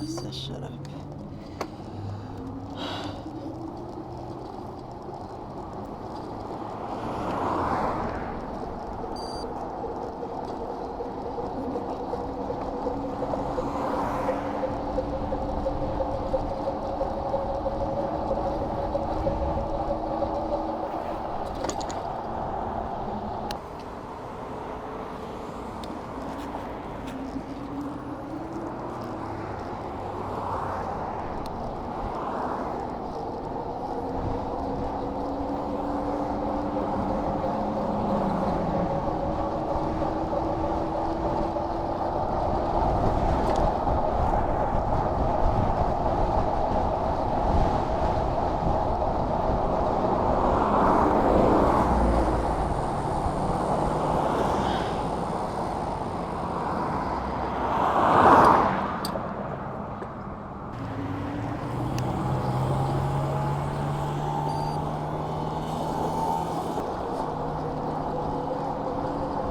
says shut up.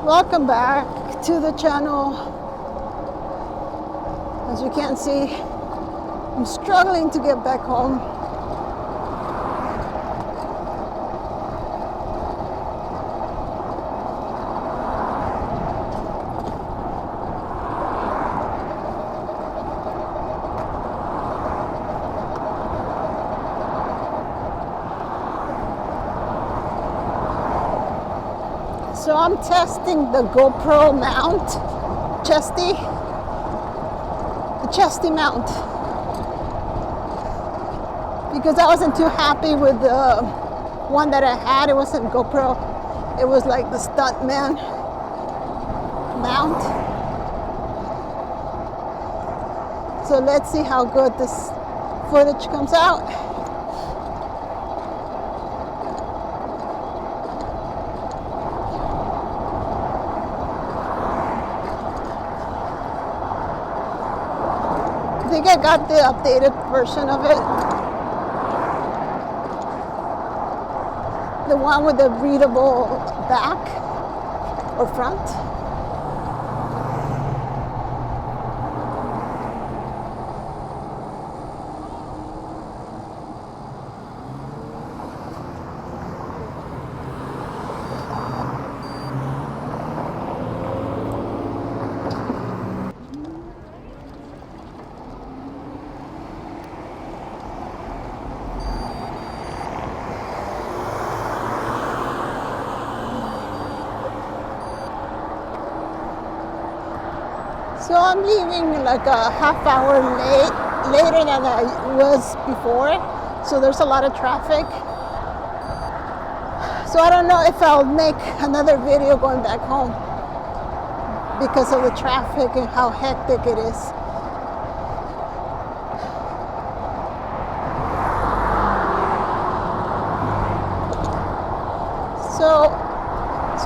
Welcome back to the channel. As you can see, I'm struggling to get back home. So I'm testing the GoPro mount, chesty, the chesty mount, because I wasn't too happy with the one that I had. It wasn't GoPro, it was like the stuntman mount. So let's see how good this footage comes out. I think I got the updated version of it. The one with the readable back or front. So I'm leaving like a half hour later than I was before. So there's a lot of traffic. So I don't know if I'll make another video going back home because of the traffic and how hectic it is. So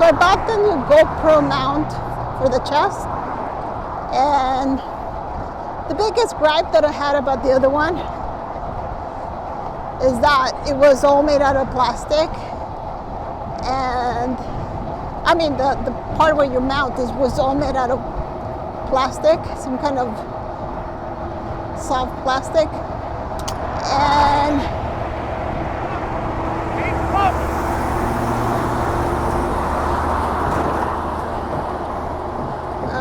I bought the new GoPro mount for the chest. And the biggest gripe that I had about the other one is that it was all made out of plastic. And I mean, the part where you mount was all made out of plastic, some kind of soft plastic. And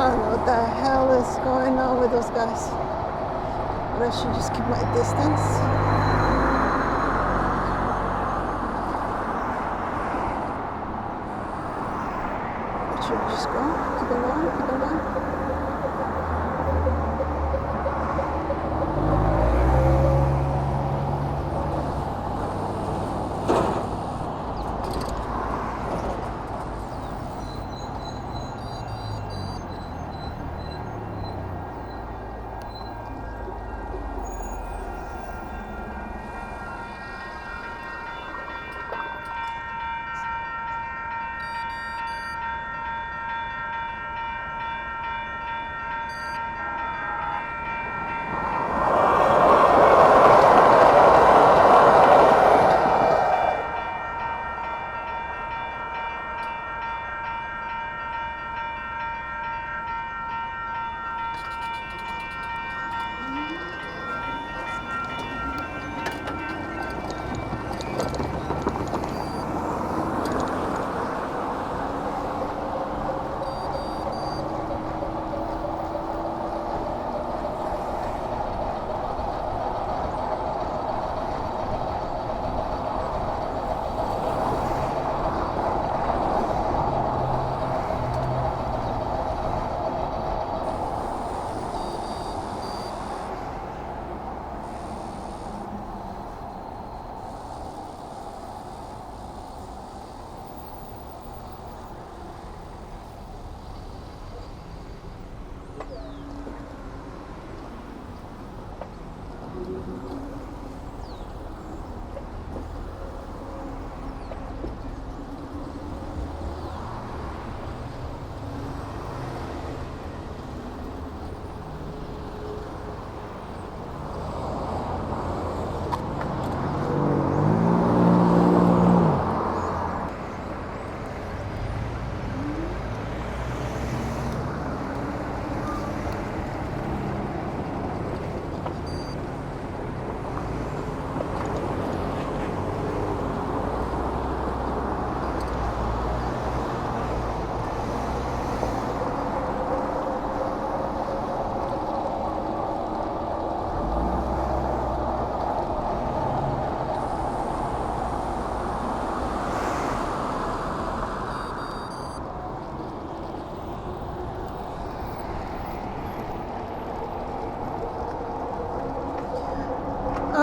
what the hell is going on with those guys? But I should just keep my distance. I should just go. Keep it going, keep it going.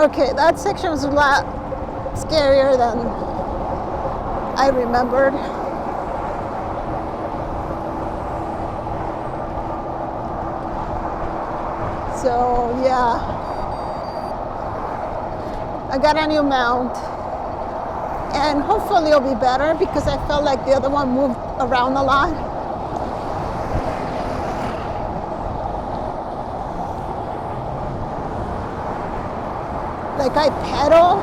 Okay, that section was a lot scarier than I remembered. So yeah, I got a new mount, and hopefully it'll be better because I felt like the other one moved around a lot. Like I pedal,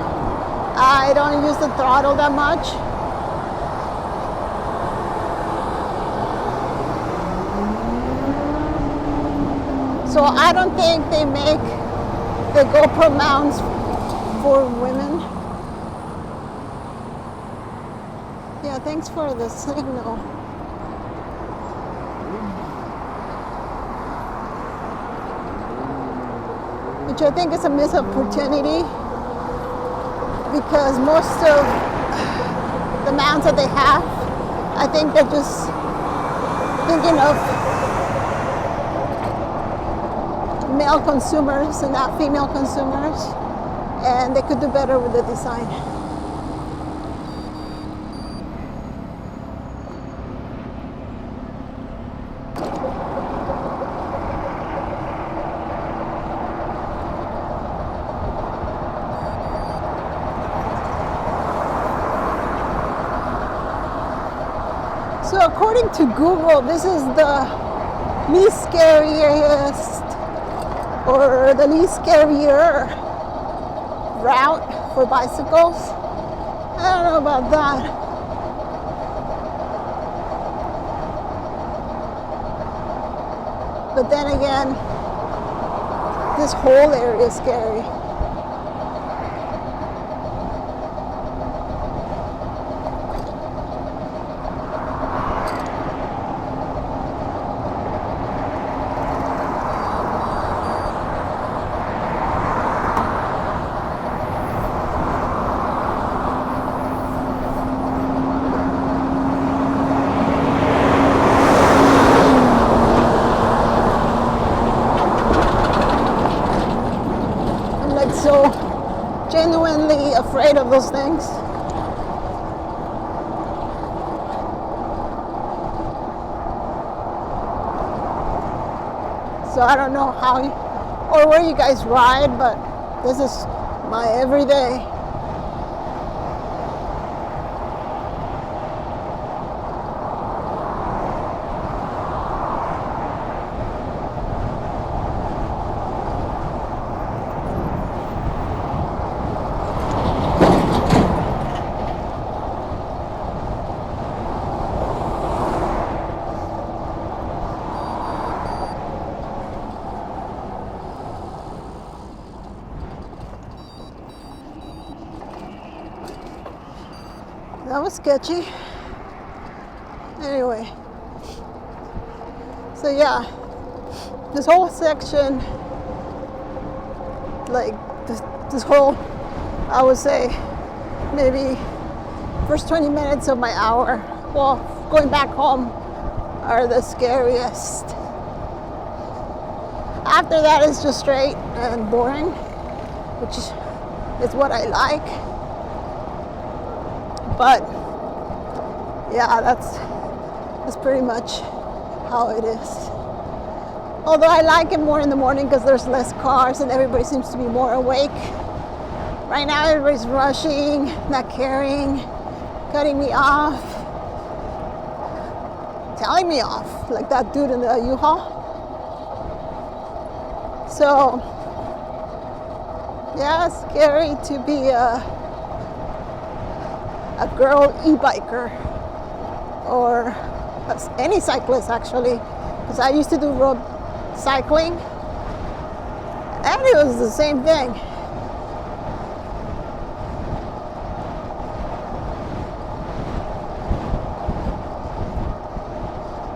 I don't use the throttle that much. So I don't think they make the GoPro mounts for women. Yeah, thanks for the signal. Which I think is a missed opportunity because most of the mounts that they have, I think they're just thinking of male consumers and not female consumers, and they could do better with the design. So according to Google, this is the least scariest or the least scarier route for bicycles. I don't know about that. But then again, this whole area is scary. So genuinely afraid of those things. So I don't know how or where you guys ride, but this is my everyday. That was sketchy. Anyway, so yeah, this whole section, like this whole, I would say, maybe first 20 minutes of my hour, well, going back home, are the scariest. After that, it's just straight and boring, which is what I like. But yeah, that's pretty much how it is. Although I like it more in the morning because there's less cars and everybody seems to be more awake. Right now everybody's rushing, not caring, cutting me off, telling me off, like that dude in the U-Haul. So yeah, it's scary to be a girl e-biker or any cyclist actually, because I used to do road cycling and it was the same thing.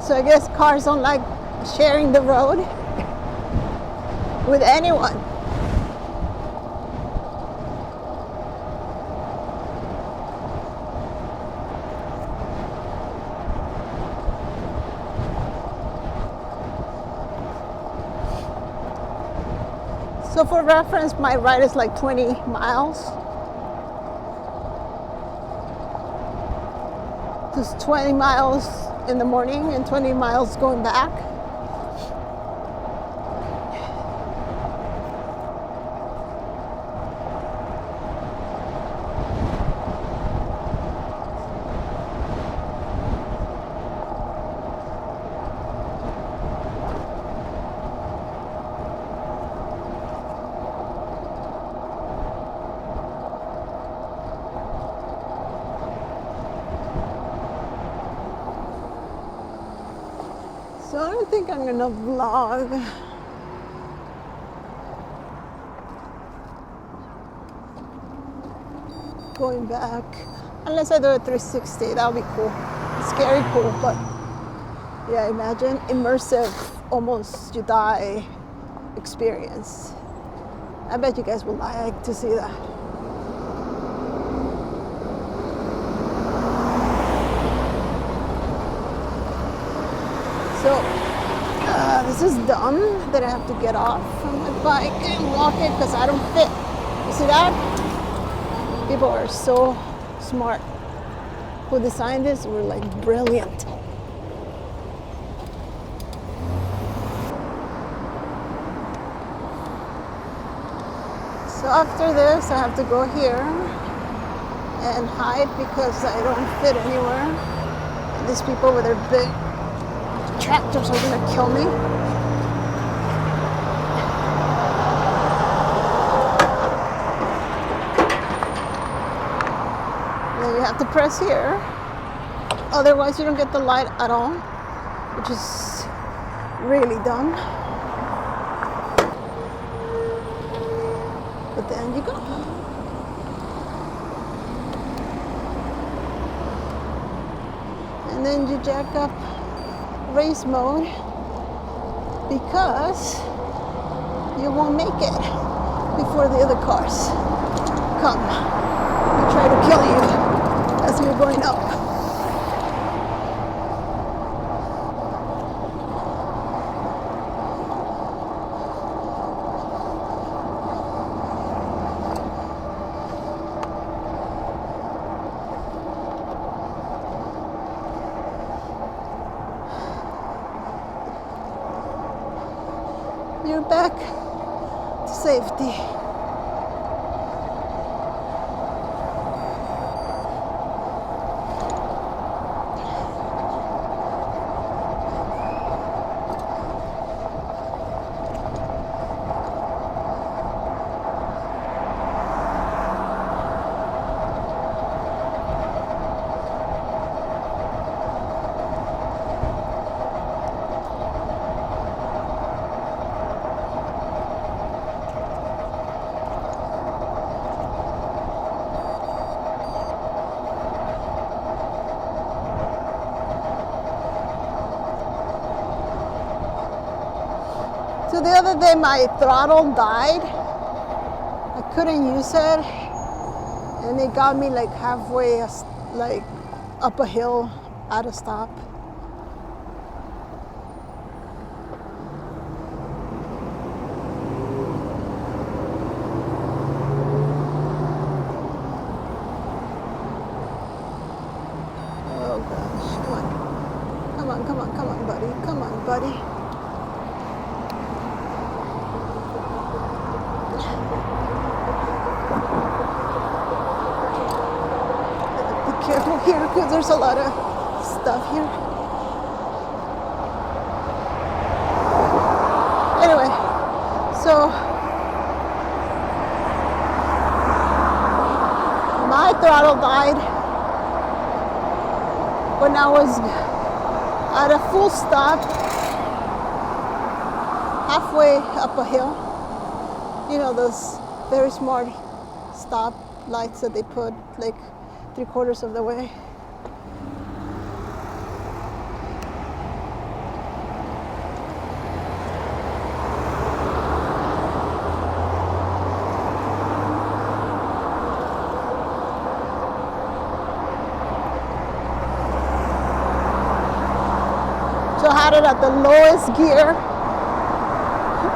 So I guess cars don't like sharing the road with anyone. So for reference, my ride is like 20 miles. Just 20 miles in the morning and 20 miles going back. So I don't think I'm gonna vlog. Going back, unless I do a 360, that would be cool. Scary cool, but yeah, imagine immersive, almost you die experience. I bet you guys would like to see that. So this is dumb that I have to get off from my bike and walk it because I don't fit. You see that? People are so smart. Who designed this were like brilliant. So after this, I have to go here and hide because I don't fit anywhere. And these people with their big tractors are gonna kill me. Then you have to press here. Otherwise you don't get the light at all, which is really dumb. But then you go. And then you jack up race mode because you won't make it before the other cars come and try to kill you as you're going up. You're back to safety. So the other day my throttle died. I couldn't use it, and it got me like halfway, like up a hill at a stop. Oh gosh, come on. Come on, come on, come on, buddy. Come on, buddy. Careful here because there's a lot of stuff here. Anyway, so my throttle died when I was at a full stop halfway up a hill. You know, those very smart stop lights that they put like 3/4 of the way. So I had it at the lowest gear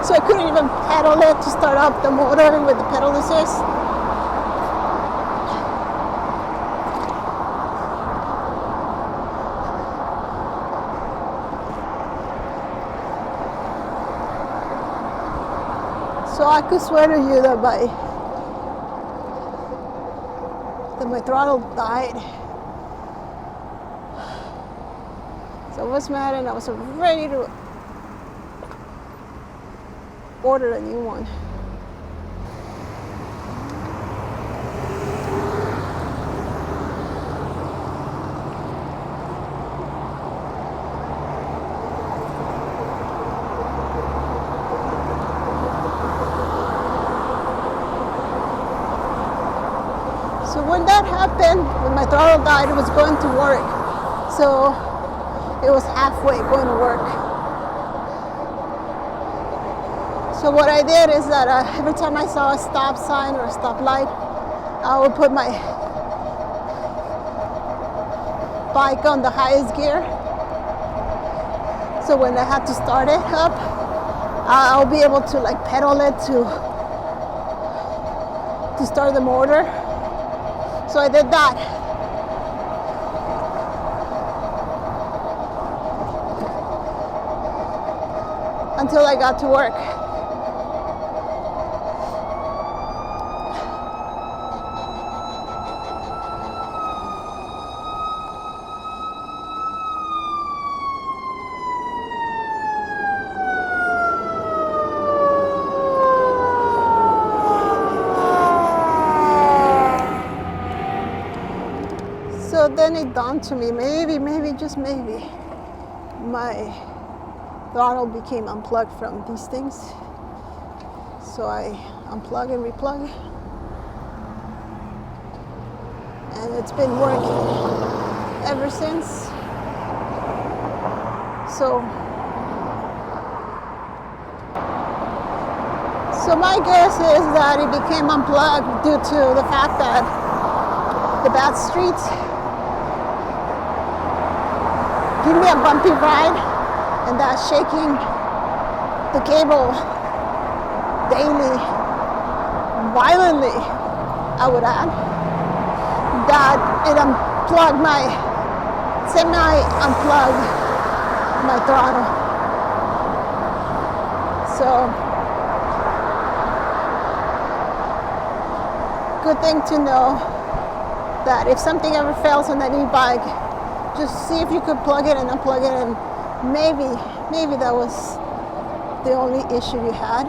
So I couldn't even pedal it to start up the motor with the pedal assist. So I could swear to you that my throttle died. So I was mad and I was ready to order a new one. So when that happened, when my throttle died, it was going to work. So it was halfway going to work. So what I did is that every time I saw a stop sign or a stop light, I would put my bike on the highest gear. So when I had to start it up, I'll be able to like pedal it to start the motor. So I did that. Until I got to work. So then it dawned to me, maybe, just maybe, my throttle became unplugged from these things. So I unplug and replug. And it's been working ever since. So my guess is that it became unplugged due to the fact that the bad streets give me a bumpy ride, and that's shaking the cable daily, violently, I would add, that it unplugged semi-unplugged my throttle. So, good thing to know that if something ever fails on that e-bike, just see if you could plug it and unplug it, and maybe that was the only issue you had.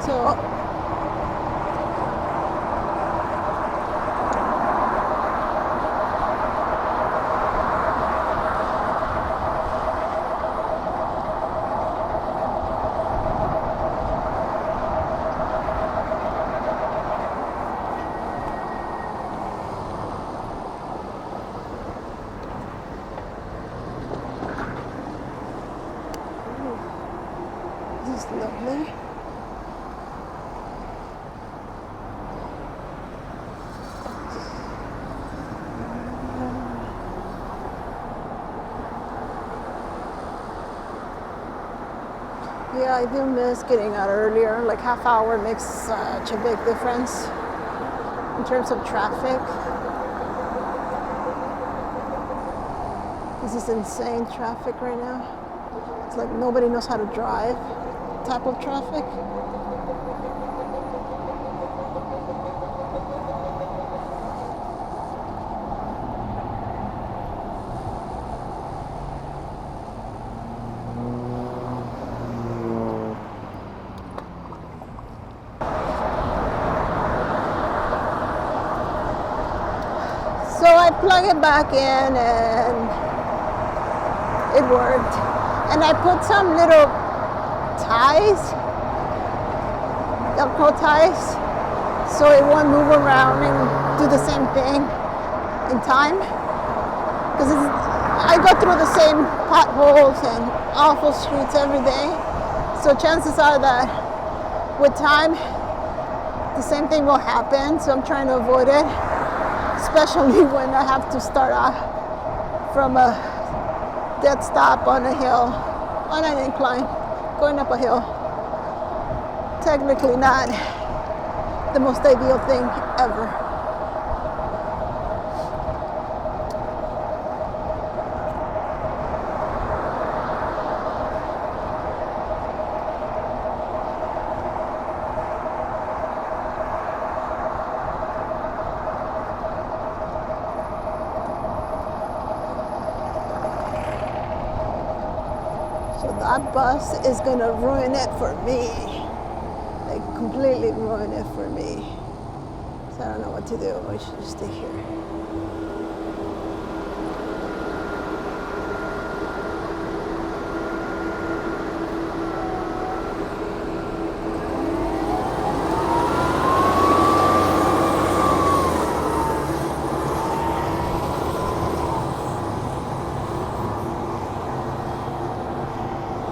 So this is lovely. Yeah, I do miss getting out earlier. Like half hour makes such a big difference in terms of traffic. This is insane traffic right now. It's like nobody knows how to drive type of traffic. So I plug it back in and it worked. And I put some little ties, Velcro ties, so it won't move around and do the same thing in time. Because I go through the same potholes and awful streets every day. So chances are that with time, the same thing will happen. So I'm trying to avoid it, especially when I have to start off from a dead stop on a hill, on an incline, going up a hill. Technically not the most ideal thing ever. So that bus is gonna ruin it for me. Like completely ruin it for me. So I don't know what to do. I should just stay here.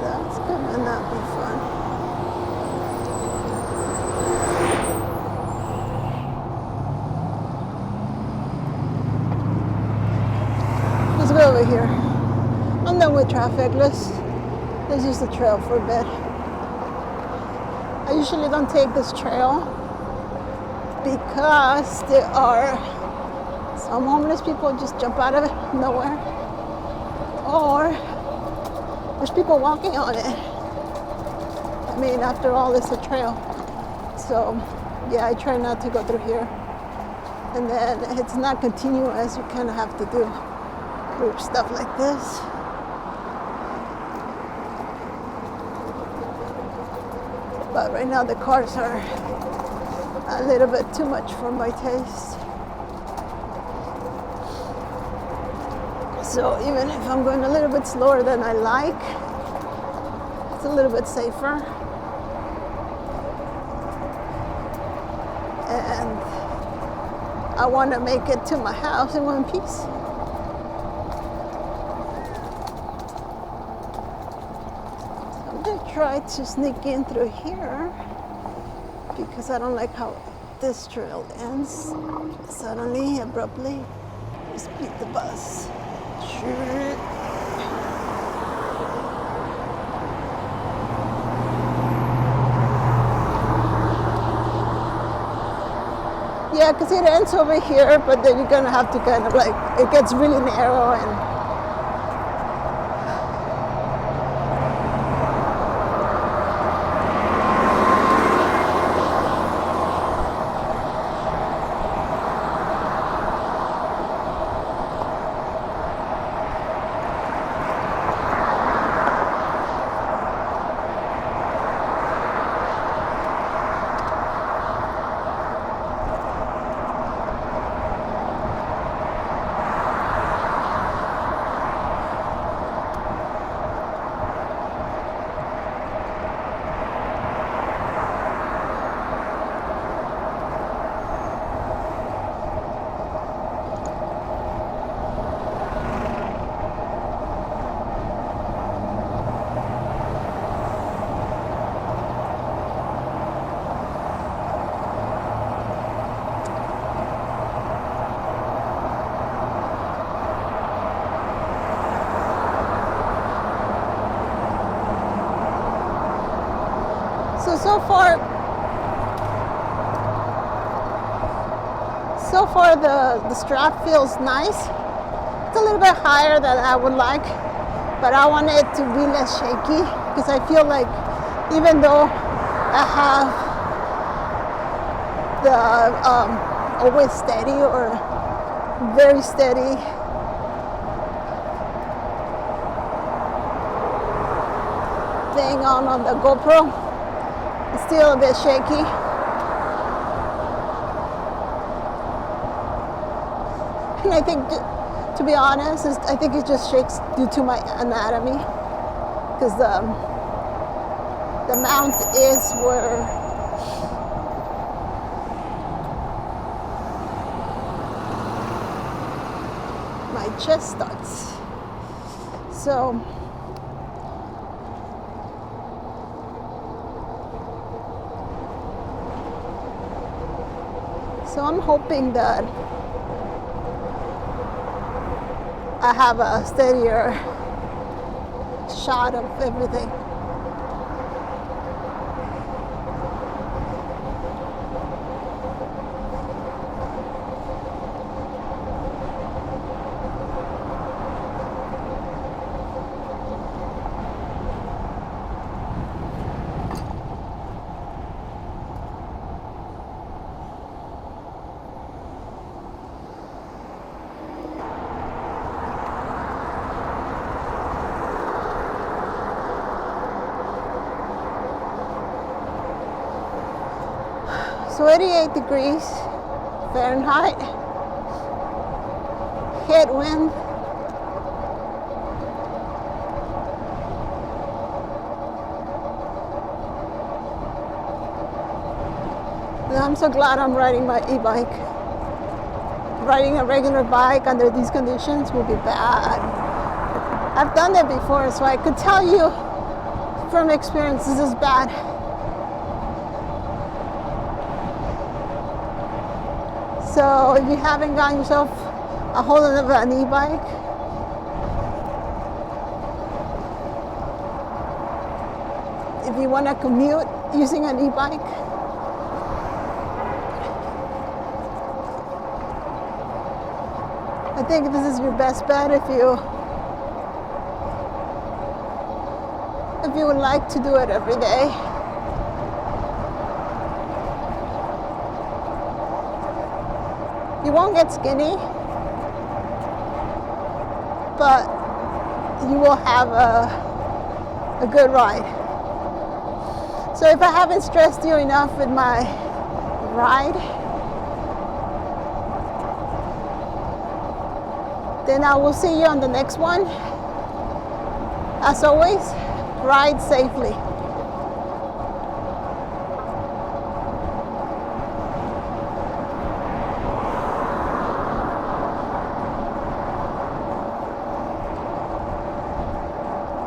That's gonna not be fun. Let's go over here. I'm done with traffic. Let's use the trail for a bit. I usually don't take this trail because there are some homeless people just jump out of nowhere, or there's people walking on it. I mean, after all, it's a trail. So yeah, I try not to go through here. And then it's not continuous. You kind of have to do group stuff like this. But right now the cars are a little bit too much for my taste. So even if I'm going a little bit slower than I like, it's a little bit safer. And I want to make it to my house in one piece. Try to sneak in through here because I don't like how this trail ends suddenly, abruptly. Just beat the bus. Sure. Yeah, because it ends over here, but then you're gonna have to kind of like, it gets really narrow and so far the strap feels nice. It's a little bit higher than I would like, but I want it to be less shaky because I feel like even though I have the always steady or very steady thing on the GoPro, it's still a bit shaky. And I think, to be honest, I think it just shakes due to my anatomy, because the mount is where my chest starts. So I'm hoping that I have a steadier shot of everything. So 88 degrees Fahrenheit, headwind. And I'm so glad I'm riding my e-bike. Riding a regular bike under these conditions will be bad. I've done it before, so I could tell you from experience this is bad. So if you haven't gotten yourself a hold of an e-bike, if you want to commute using an e-bike, I think this is your best bet if you would like to do it every day. You won't get skinny, but you will have a good ride. So if I haven't stressed you enough with my ride, then I will see you on the next one. As always, ride safely.